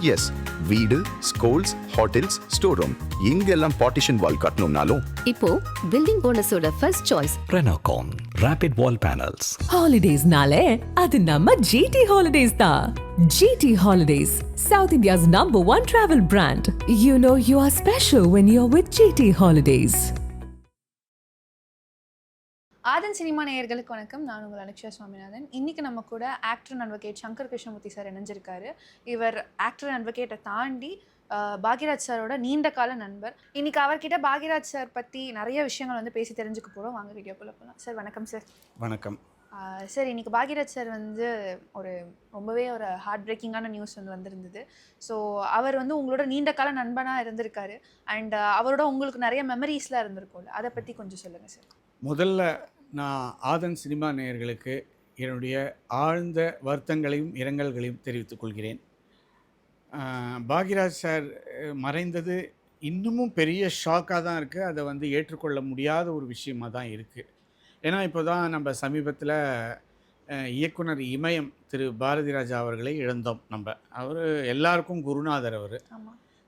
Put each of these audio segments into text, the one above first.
S, வீடு, schools, hotels, store room இங்கெல்லாம் partition wall கட்டணும்னாலும் இப்போ பில்டிங் போனஸோட first choice Renocon Rapid Wall Panels. ஹாலிடேஸ்னாலே அது நம்ம GT Holidays தான். GT Holidays, South India's #1 travel brand. You know you are special when you're with GT Holidays. Aadhan cinema நேயர்களுக்கு வணக்கம். நான் உங்கள் அனுக்ஷா சுவாமிநாதன். இன்றைக்கி நம்ம கூட actor and advocate Shankar Krishnamoorthy sir இணைஞ்சிருக்காரு. இவர் ஆக்டர் அண்ட் அட்வொகேட்டை தாண்டி பாக்யராஜ் சாரோட நீண்ட கால நண்பர். இன்றைக்கி அவர்கிட்ட பாக்யராஜ் சார் பற்றி நிறைய விஷயங்கள் வந்து பேசி தெரிஞ்சுக்க போகிறோம். வாங்க வீடியோக்குள்ளே போகலாம். சார் வணக்கம் சார். வணக்கம் சார். இன்றைக்கி பாக்யராஜ் சார் வந்து ரொம்பவே ஒரு ஹார்ட் பிரேக்கிங்கான நியூஸ் வந்திருந்தது. ஸோ அவர் வந்து உங்களோட நீண்ட கால நண்பனாக இருந்திருக்காரு. அண்ட் அவரோட உங்களுக்கு நிறைய மெமரிஸ்லாம் இருந்திருக்கும்ல, அதை பற்றி கொஞ்சம் சொல்லுங்கள் சார். முதல்ல நான் ஆதன் சினிமா நேயர்களுக்கு என்னுடைய ஆழ்ந்த வருத்தங்களையும் இரங்கல்களையும் தெரிவித்துக் கொள்கிறேன். பாக்யராஜ் சார் மறைந்தது இன்னமும் பெரிய ஷாக்காக தான் இருக்குது. அதை வந்து ஏற்றுக்கொள்ள முடியாத ஒரு விஷயமாக தான் இருக்குது. ஏன்னா இப்போ தான் நம்ம சமீபத்தில் இயக்குனர் இமயம் திரு பாரதி ராஜா அவர்களை இழந்தோம். அவர் எல்லாருக்கும் குருநாதர் அவர்.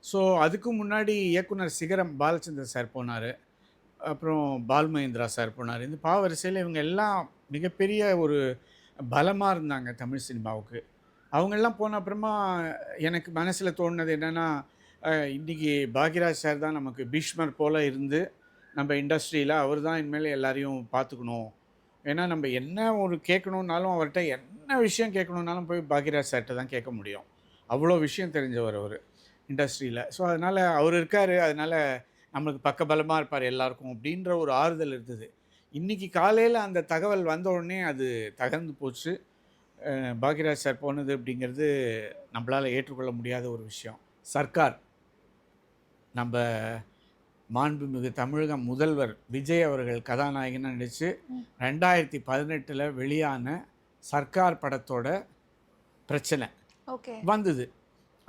ஸோ அதுக்கு முன்னாடி இயக்குனர் சிகரம் பாலச்சந்தர் சார் போனார், அப்புறம் பால் மகேந்திரா சார் போனார். இந்த பாவரிசையில் இவங்க எல்லாம் மிகப்பெரிய ஒரு பலமாக இருந்தாங்க தமிழ் சினிமாவுக்கு. அவங்கெல்லாம் போன அப்புறமா எனக்கு மனசில் தோணுனது என்னென்னா, இன்றைக்கி பாக்யராஜ் சார் தான் நமக்கு பீஷ்மர் போல் இருந்து நம்ம இண்டஸ்ட்ரியில் அவர் தான் இனிமேல் எல்லாரையும் பார்த்துக்கணும். ஏன்னா நம்ம என்ன ஒரு கேட்கணுன்னாலும் அவர்கிட்ட என்ன விஷயம் கேட்கணுன்னாலும் போய் பாக்யராஜ் சார்கிட்ட தான் கேட்க முடியும். அவ்வளோ விஷயம் தெரிஞ்சவர் அவர் இண்டஸ்ட்ரியில். ஸோ அதனால் அவர் இருக்கார், அதனால் நம்மளுக்கு பக்கபலமாக இருப்பார் எல்லாருக்கும் அப்படின்ற ஒரு ஆறுதல் இருந்தது. இன்றைக்கி காலையில் அந்த தகவல் வந்த உடனே அது தகர்ந்து போச்சு. பாக்யராஜ் சார் போனது அப்படிங்கிறது நம்மளால் ஏற்றுக்கொள்ள முடியாத ஒரு விஷயம். சர்க்கார், நம்ம மாண்புமிகு தமிழக முதல்வர் விஜய் அவர்கள் கதாநாயகனாக நடித்து 2018 வெளியான சர்க்கார் படத்தோட பிரச்சனை வந்தது.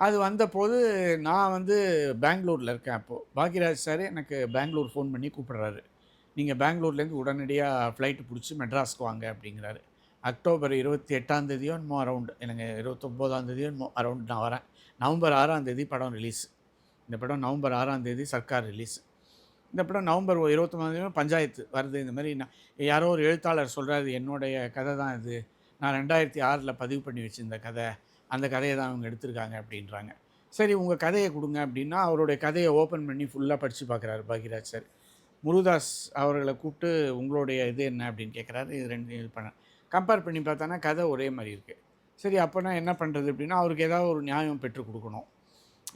அது வந்தபோது நான் வந்து பெங்களூரில் இருக்கேன். அப்போது பாக்யராஜ் சார் எனக்கு பெங்களூர் ஃபோன் பண்ணி கூப்பிட்றாரு. நீங்கள் பெங்களூர்லேருந்து உடனடியாக ஃப்ளைட்டு பிடிச்சி மெட்ராஸ்க்கு வாங்க அப்படிங்கிறாரு. அக்டோபர் 28 என்னமோ அரவுண்டு, எனக்கு 29 என்னமோ அரவுண்டு நான் வரேன். நவம்பர் 6 படம் ரிலீஸ். இந்த படம் நவம்பர் 6 சர்க்கார் ரிலீஸ். இந்த படம் நவம்பர் 29 பஞ்சாயத்து வருது. இந்த மாதிரி நான் யாரோ ஒரு எழுத்தாளர் சொல்கிறாரு, என்னுடைய கதை தான் இது, நான் 2006 பதிவு பண்ணி வச்சுருந்த கதை, அந்த கதையை தான் அவங்க எடுத்திருக்காங்க அப்படின்றாங்க. சரி உங்கள் கதையை கொடுங்க அப்படின்னா அவருடைய கதையை ஓப்பன் பண்ணி ஃபுல்லாக படித்து பார்க்குறாரு பாக்யராஜ் சார். முருகதாஸ் அவர்களை கூப்பிட்டு உங்களுடைய இது என்ன அப்படின்னு கேட்குறாரு. இது ரெண்டு இது பண்ண கம்பேர் பண்ணி பார்த்தானா கதை ஒரே மாதிரி இருக்குது. சரி அப்போனா என்ன பண்ணுறது அப்படின்னா அவருக்கு ஏதாவது ஒரு நியாயம் பெற்றுக் கொடுக்கணும்.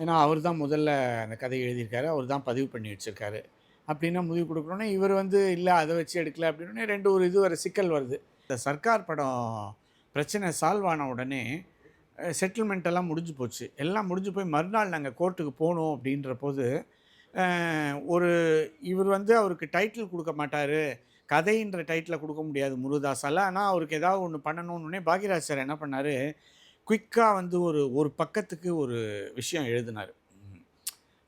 ஏன்னா அவர் தான் முதல்ல அந்த கதையை எழுதியிருக்காரு, அவர் தான் பதிவு பண்ணி வச்சுருக்காரு அப்படின்னா முடிவு கொடுக்கணுன்னே இவர் வந்து இல்லை அதை வச்சு எடுக்கல அப்படின்னே ஒரு இது வர சிக்கல் வருது. இந்த சர்க்கார் படம் பிரச்சனை சால்வ் ஆன உடனே செட்டில்மெண்ட் எல்லாம் முடிஞ்சு போச்சு. எல்லாம் முடிஞ்சு போய் மறுநாள் நாங்கள் கோர்ட்டுக்கு போனோம் அப்படின்ற போது இவர் வந்து அவருக்கு டைட்டில் கொடுக்க மாட்டார், கதைன்ற டைட்டில் கொடுக்க முடியாது முருகதாஸால். ஆனால் அவருக்கு ஏதாவது ஒன்று பண்ணணுன்னே பாக்யராஜ் சார் என்ன பண்ணார், குயிக்காக வந்து ஒரு பக்கத்துக்கு ஒரு விஷயம் எழுதினார்.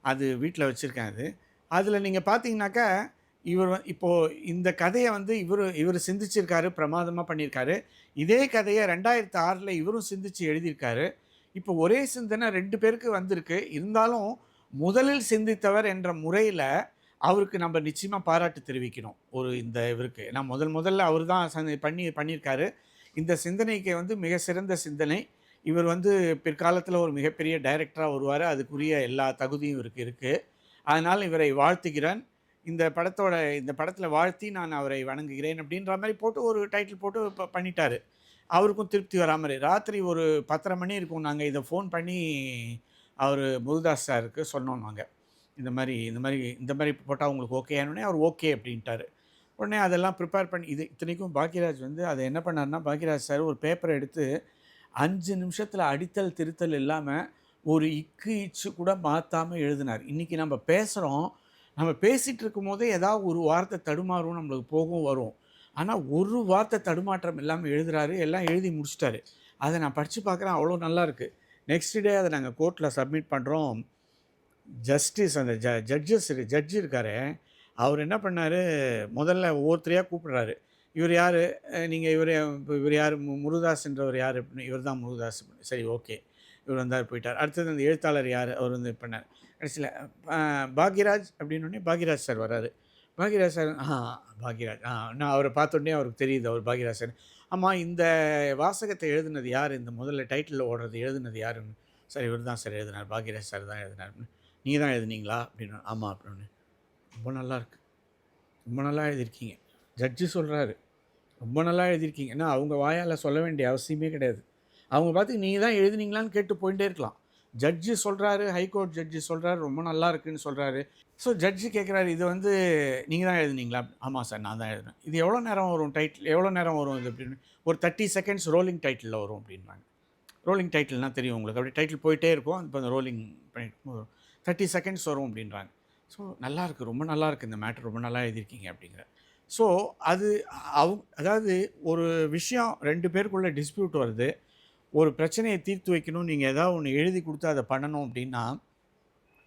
அது வீட்டில் வச்சுருக்கேன். அதில் நீங்கள் பார்த்தீங்கன்னாக்கா இப்போது இந்த கதையை வந்து இவர் சிந்திச்சிருக்காரு, பிரமாதமாக பண்ணியிருக்காரு. இதே கதையை 2006 இவரும் சிந்தித்து எழுதியிருக்காரு. இப்போ ஒரே சிந்தனை 2 பேருக்கு வந்திருக்கு. இருந்தாலும் முதலில் சிந்தித்தவர் என்ற முறையில் அவருக்கு நம்ம நிச்சயமாக பாராட்டு தெரிவிக்கணும். இந்த இவருக்கு நான் முதல்ல அவர் தான் பண்ணியிருக்காரு. இந்த சிந்தனைக்கு வந்து மிக சிறந்த சிந்தனை. இவர் வந்து பிற்காலத்தில் ஒரு மிகப்பெரிய டைரக்டராக வருவார், அதுக்குரிய எல்லா தகுதியும் இவருக்கு இருக்குது. அதனால் இவரை வாழ்த்துகிறேன். இந்த படத்தில் வாழ்த்தி நான் அவரை வணங்குகிறேன் அப்படின்ற மாதிரி போட்டு ஒரு டைட்டில் போட்டு பண்ணிட்டார். அவருக்கும் திருப்தி வராமல் ராத்திரி ஒரு 10:30 மணி இருக்கும். நாங்கள் இதை ஃபோன் பண்ணி அவர் முருகதாஸ் சாருக்கு சொன்னோம். நாங்கள் இந்த மாதிரி போட்டால் உங்களுக்கு ஓகேனே அவர் ஓகே அப்படின்ட்டார். உடனே அதெல்லாம் ப்ரிப்பேர் பண்ணி இத்தனைக்கும் பாக்யராஜ் வந்து அதை என்ன பண்ணார்னா, பாக்யராஜ் சார் ஒரு பேப்பரை எடுத்து 5 நிமிஷத்தில் அடித்தல் திருத்தல் இல்லாமல் ஒரு இச்சு கூட மாற்றாமல் எழுதினார். இன்றைக்கி நம்ம பேசுகிறோம், நம்ம பேசிகிட்டு இருக்கும் போதே ஏதாவது ஒரு வார்த்தை தடுமாறும், நம்மளுக்கு போகும் வரும். ஆனால் ஒரு வார்த்தை தடுமாற்றம் இல்லாமல் எழுதுகிறாரு. எல்லாம் எழுதி முடிச்சிட்டாரு. அதை நான் படித்து பார்க்குறேன், அவ்வளோ நல்லாயிருக்கு. நெக்ஸ்ட் டே அதை நாங்கள் கோர்ட்டில் சப்மிட் பண்ணுறோம். ஜஸ்டிஸ் அந்த ஜட்ஜு இருக்கார், அவர் என்ன பண்ணார், முதல்ல ஒவ்வொருத்தரையாக கூப்பிட்றாரு. இவர் யார், நீங்கள் இவர் யார், முருகதாஸ்ன்றவர் யார் அப்படின்னு. இவர் தான் முருகதாஸ். சரி ஓகே. இவர் வந்தார் போயிட்டார். அடுத்தது அந்த எழுத்தாளர் யார், அவர் வந்து பண்ணார். கடைசியில் பாக்யராஜ் அப்படின்னோடனே பாக்யராஜ் சார் வராரு. பாக்யராஜ் சார் பாக்யராஜ் நான் அவரை பார்த்தோன்னே அவருக்கு தெரியுது அவர் பாக்யராஜ் சார். ஆமாம், இந்த வாசகத்தை எழுதுனது யார், இந்த முதல்ல டைட்டிலில் ஓடுறது எழுதுனது யாருன்னு. சார் இவர் தான் சார் எழுதினார், பாக்யராஜ் சார் தான் எழுதினார். நீங்கள் தான் எழுதுனீங்களா அப்படின்னு. ஆமாம் அப்படின்னு. ரொம்ப நல்லா இருக்கு, ரொம்ப நல்லா எழுதியிருக்கீங்க. ஜட்ஜு சொல்கிறாரு ரொம்ப நல்லா எழுதியிருக்கீங்க. ஏன்னா அவங்க வாயால் சொல்ல வேண்டிய அவசியமே கிடையாது. அவங்க பார்த்து நீங்கள் தான் எழுதுனீங்களான்னு கேட்டு போயிட்டே இருக்கலாம். ஜட்ஜு சொல்கிறாரு, ஹைகோர்ட் ஜட்ஜு சொல்கிறாரு ரொம்ப நல்லா இருக்குன்னு சொல்கிறாரு. ஸோ ஜட்ஜு கேட்குறாரு, இது வந்து நீங்கள் தான் எழுதுனீங்களா? ஆமாம் சார் நான் தான் எழுதுனேன். இது எவ்வளோ நேரம் வரும் டைட்டில், எவ்வளோ நேரம் வரும் இது அப்படின்னு. ஒரு 30 செகண்ட்ஸ் ரோலிங் டைட்டிலில் வரும் அப்படின்வாங்க. ரோலிங் டைட்டில்னால் தெரியும் உங்களுக்கு, அப்படி டைட்டில் போயிட்டே இருக்கும், இப்போ அந்த ரோலிங் பண்ணிட்டு 30 செகண்ட்ஸ் வரும் அப்படின்றாங்க. ஸோ நல்லாயிருக்கு, ரொம்ப நல்லாயிருக்கு, இந்த மேட்ரு ரொம்ப நல்லா எழுதியிருக்கீங்க அப்படிங்கிற. ஸோ அது அதாவது ஒரு விஷயம் 2 பேருக்குள்ளே டிஸ்பியூட் வருது, ஒரு பிரச்சனையை தீர்த்து வைக்கணும், நீங்கள் ஏதாவது ஒன்று எழுதி கொடுத்து அதை பண்ணணும் அப்படின்னா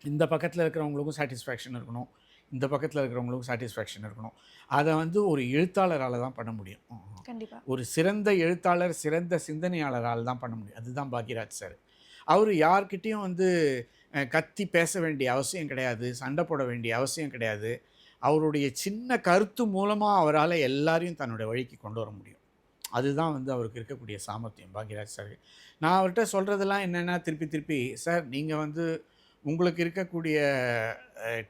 இந்த பக்கத்தில் இருக்கிறவங்களுக்கும் சாட்டிஸ்ஃபேக்ஷன் இருக்கணும், இந்த பக்கத்தில் இருக்கிறவங்களுக்கும் சாட்டிஸ்ஃபேக்ஷன் இருக்கணும். அதை வந்து ஒரு எழுத்தாளரால் தான் பண்ண முடியும். கண்டிப்பாக ஒரு சிறந்த எழுத்தாளர், சிறந்த சிந்தனையாளரால் தான் பண்ண முடியும். அதுதான் பாக்யராஜ் சார். அவர் யார்கிட்டையும் வந்து கத்தி பேச வேண்டிய அவசியம் கிடையாது, சண்டை போட வேண்டிய அவசியம் கிடையாது. அவருடைய சின்ன கருத்து மூலமாக அவரால் எல்லாரையும் தன்னுடைய வழிக்கு கொண்டு வர முடியும். அதுதான் வந்து அவருக்கு இருக்கக்கூடிய சாமர்த்தியம் பாக்யராஜ் சார். நான் அவர்கிட்ட சொல்கிறதெல்லாம் என்னென்னா, திருப்பி சார் நீங்கள் வந்து உங்களுக்கு இருக்கக்கூடிய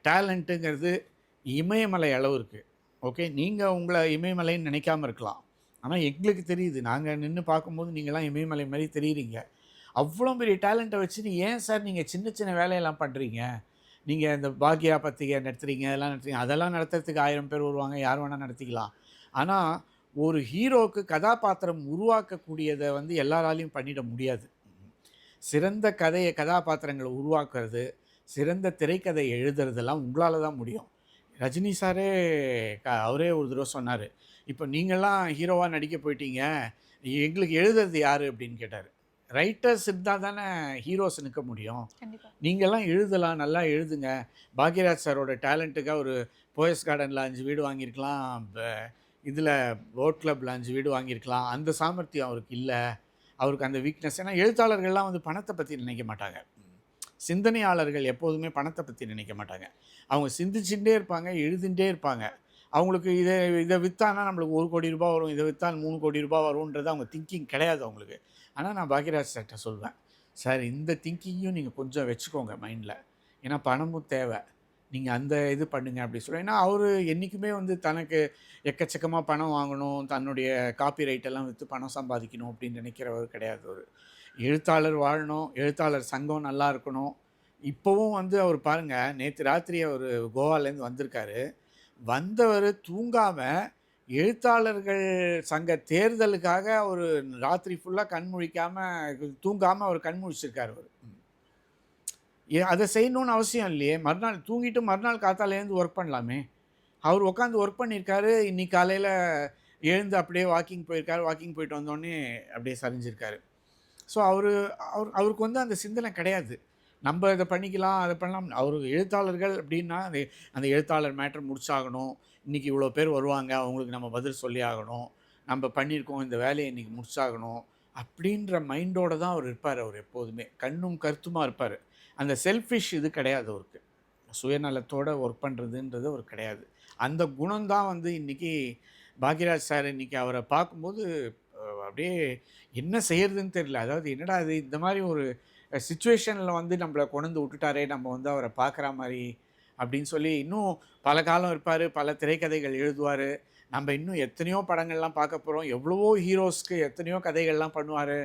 டேலண்ட்டுங்கிறது இமயமலை அளவு இருக்குது. ஓகே, நீங்கள் உங்களை இமயமலைன்னு நினைக்காமல் இருக்கலாம், ஆனால் எங்களுக்கு தெரியுது, நாங்கள் நின்று பார்க்கும்போது நீங்களாம் இமயமலை மாதிரி தெரியுறீங்க. அவ்வளோ பெரிய டேலண்ட்டை வச்சுட்டு ஏன் சார் நீங்கள் சின்ன சின்ன வேலையெல்லாம் பண்ணுறீங்க? நீங்கள் இந்த பாக்யா பத்திரிகை நடத்துகிறீங்க, அதெல்லாம் நடத்துறதுக்கு 1000 பேர் வருவாங்க, யார் வேணால் நடத்திக்கலாம். ஆனால் ஒரு ஹீரோவுக்கு கதாபாத்திரம் உருவாக்கக்கூடியதை வந்து எல்லாராலையும் பண்ணிட முடியாது. சிறந்த கதாபாத்திரங்களை உருவாக்குறது, சிறந்த திரைக்கதை எழுதுறதெல்லாம் உங்களால் தான் முடியும். ரஜினி சாரே அவரே ஒரு தடவை சொன்னார், இப்போ நீங்கள்லாம் ஹீரோவாக நடிக்க போயிட்டீங்க, எங்களுக்கு எழுதுறது யார் அப்படின்னு கேட்டார். ரைட்டர்ஸ் இருந்தால் தானே ஹீரோஸ் நிற்க முடியும். நீங்கள்லாம் எழுதலாம், நல்லா எழுதுங்க. பாக்யராஜ் சாரோட டேலண்ட்டுக்காக ஒரு போயஸ் கார்டனில் 5 வீடு வாங்கியிருக்கலாம், இதில் போட் கிளப்பில் 5 வீடு வாங்கியிருக்கலாம். அந்த சாமர்த்தியம் அவருக்கு இல்லை, அவருக்கு அந்த வீக்னஸ். ஏன்னா எழுத்தாளர்கள்லாம் வந்து பணத்தை பற்றி நினைக்க மாட்டாங்க, சிந்தனையாளர்கள் எப்போதுமே பணத்தை பற்றி நினைக்க மாட்டாங்க. அவங்க சிந்திச்சுட்டே இருப்பாங்க, எழுதிகிட்டே இருப்பாங்க. அவங்களுக்கு இதை விற்றானா நம்மளுக்கு 1 கோடி ரூபாய் வரும், இதை விற்றால் 3 கோடி ரூபாய் வரும்ன்றது அவங்க திங்கிங் கிடையாது அவங்களுக்கு. ஆனால் நான் பாக்யராஜ் சார்கிட்ட சொல்வேன், சார் இந்த திங்கிங்கையும் நீங்கள் கொஞ்சம் வச்சுக்கோங்க மைண்டில், ஏன்னா பணமும் தேவை, நீங்கள் அந்த இது பண்ணுங்க அப்படி சொல்லுவேன். ஏன்னா அவர் என்றைக்குமே வந்து தனக்கு எக்கச்சக்கமாக பணம் வாங்கணும், தன்னுடைய காப்பி ரைட்டெல்லாம் விற்று பணம் சம்பாதிக்கணும் அப்படின்னு நினைக்கிறவர் கிடையாது. ஒரு எழுத்தாளர் வாழணும், எழுத்தாளர் சங்கம் நல்லா இருக்கணும். இப்போவும் வந்து அவர் பாருங்கள், நேற்று ராத்திரி அவர் கோவாலேருந்து வந்திருக்காரு. வந்தவர் தூங்காமல் எழுத்தாளர்கள் சங்க தேர்தலுக்காக ஒரு ராத்திரி ஃபுல்லாக கண்முழிக்காமல் தூங்காமல் அவர் கண்முழிச்சிருக்கார். அவர் அதை செய்யணுன்னு அவசியம் இல்லையே, மறுநாள் தூங்கிட்டு மறுநாள் காத்தாலேருந்து ஒர்க் பண்ணலாமே. அவர் உட்காந்து ஒர்க் பண்ணியிருக்காரு. இன்றைக்கி காலையில் எழுந்து அப்படியே வாக்கிங் போயிருக்காரு, வாக்கிங் போயிட்டு வந்தோடனே அப்படியே சரிஞ்சிருக்காரு. ஸோ அவருக்கு வந்து அந்த சிந்தனை கிடையாது, நம்ம இதை பண்ணிக்கலாம் அதை பண்ணலாம். அவர் எழுத்தாளர்கள் அப்படின்னா அந்த எழுத்தாளர் மேட்ரு முடிச்சாகணும், இன்றைக்கி இவ்வளோ பேர் வருவாங்க, அவங்களுக்கு நம்ம பதில் சொல்லி ஆகணும், நம்ம பண்ணியிருக்கோம் இந்த வேலையை இன்றைக்கி முடிச்சாகணும் அப்படின்ற மைண்டோடு தான் அவர் இருப்பார். அவர் எப்போதுமே கண்ணும் கருத்துமாக இருப்பார். அந்த செல்ஃபிஷ் இது கிடையாது அவருக்கு, சுயநலத்தோடு ஒர்க் பண்ணுறதுன்றது அவர் கிடையாது. அந்த குணம்தான் வந்து இன்றைக்கி பாக்யராஜ் சார் இன்றைக்கி அவரை பார்க்கும்போது அப்படியே என்ன செய்யறதுன்னு தெரியல. அதாவது என்னடா இது, இந்த மாதிரி ஒரு சிச்சுவேஷனில் வந்து நம்மளை கொண்டு விட்டுட்டாரே, நம்ம வந்து அவரை பார்க்குற மாதிரி அப்படின்னு சொல்லி இன்னும் பல காலம் இருப்பார், பல திரைக்கதைகள் எழுதுவார். நம்ம இன்னும் எத்தனையோ படங்கள்லாம் பார்க்க போகிறோம், எவ்வளவோ ஹீரோஸ்க்கு எத்தனையோ கதைகள்லாம் பண்ணுவார்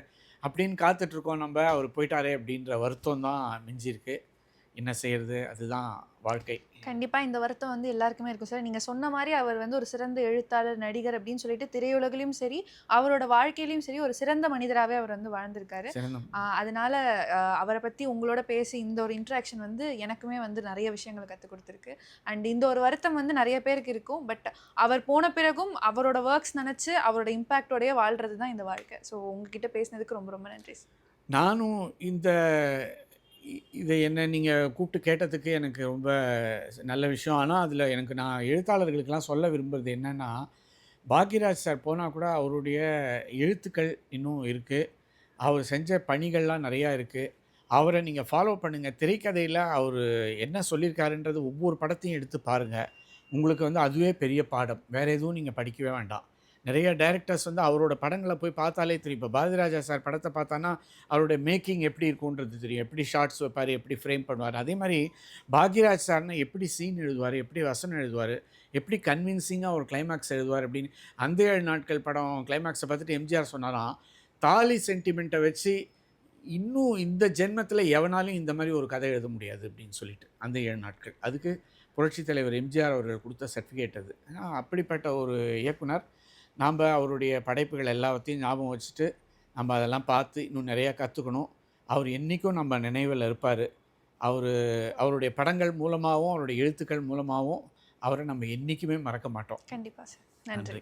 அப்படின்னு காத்துட்ருக்கோம். நம்ம அவர் போயிட்டாரே அப்படின்ற வருத்தம் தான் மிஞ்சிருக்கு. என்ன செய்கிறது, அதுதான் வாழ்க்கை. கண்டிப்பாக இந்த வருத்தம் வந்து எல்லாருக்குமே இருக்கும் சார். நீங்கள் சொன்ன மாதிரி அவர் வந்து ஒரு சிறந்த எழுத்தாளர், நடிகர் அப்படின்னு சொல்லிட்டு திரையுலகிலையும் சரி, அவரோட வாழ்க்கையிலையும் சரி, ஒரு சிறந்த மனிதராகவே அவர் வந்து வாழ்ந்திருக்காரு. அதனால அவரை பற்றி உங்களோட பேசி இந்த ஒரு இன்ட்ராக்ஷன் வந்து எனக்குமே வந்து நிறைய விஷயங்கள் கற்றுக் கொடுத்துருக்கு. அண்ட் இந்த ஒரு வருத்தம் வந்து நிறைய பேருக்கு இருக்கும். பட் அவர் போன பிறகும் அவரோட ஒர்க்ஸ் நினச்சி அவரோட இம்பேக்டோடையே வாழ்கிறது தான் இந்த வாழ்க்கை. ஸோ உங்ககிட்ட பேசினதுக்கு ரொம்ப ரொம்ப நன்றி சார். நானும் இதை என்ன நீங்கள் கூப்பிட்டு கேட்டதுக்கு எனக்கு ரொம்ப நல்ல விஷயம். ஆனால் அதில் நான் எழுத்தாளர்களுக்கெல்லாம் சொல்ல விரும்புகிறது என்னென்னா, பாக்யராஜ் சார் போனால் கூட அவருடைய எழுத்துக்கள் இன்னும் இருக்குது. அவர் செஞ்ச பணிகள்லாம் நிறையா இருக்குது. அவரை நீங்கள் ஃபாலோ பண்ணுங்கள். திரைக்கதையில் அவர் என்ன சொல்லியிருக்காருன்றது ஒவ்வொரு படத்தையும் எடுத்து பாருங்கள். உங்களுக்கு வந்து அதுவே பெரிய பாடம். வேறு எதுவும் நீங்கள் படிக்கவே வேண்டாம். நிறைய டைரக்டர்ஸ் வந்து அவரோட படங்களை போய் பார்த்தாலே தெரியும். இப்போ பாரதிராஜா சார் படத்தை பார்த்தான்னா அவருடைய மேக்கிங் எப்படி இருக்குன்றது தெரியும். எப்படி ஷார்ட்ஸ் வைப்பார், எப்படி ஃப்ரேம் பண்ணுவார். அதே மாதிரி பாக்யராஜ் சார்னா எப்படி சீன் எழுதுவார், எப்படி வசனம் எழுதுவார், எப்படி கன்வின்சிங்காக ஒரு கிளைமேக்ஸ் எழுதுவார் அப்படின்னு. அந்த 7 நாட்கள் படம் கிளைமேக்ஸை பார்த்துட்டு எம்ஜிஆர் சொன்னாராம், தாலி சென்டிமெண்ட்டை வச்சு இன்னும் இந்த ஜென்மத்தில் எவனாலும் இந்த மாதிரி ஒரு கதை எழுத முடியாது அப்படின்னு சொல்லிட்டு அந்த 7 நாட்கள். அதுக்கு புரட்சித் தலைவர் எம்ஜிஆர் அவர்கள் கொடுத்த சர்டிஃபிகேட் அது. ஏன்னா அப்படிப்பட்ட ஒரு இயக்குனர். நாம் அவருடைய படைப்புகள் எல்லாத்தையும் ஞாபகம் வச்சுட்டு நம்ம அதெல்லாம் பார்த்து இன்னும் நிறையா கற்றுக்கணும். அவர் என்றைக்கும் நம்ம நினைவில் இருப்பார். அவருடைய படங்கள் மூலமாகவும் அவருடைய எழுத்துக்கள் மூலமாகவும் அவரை நம்ம என்றைக்குமே மறக்க மாட்டோம். கண்டிப்பாக சார். நன்றி.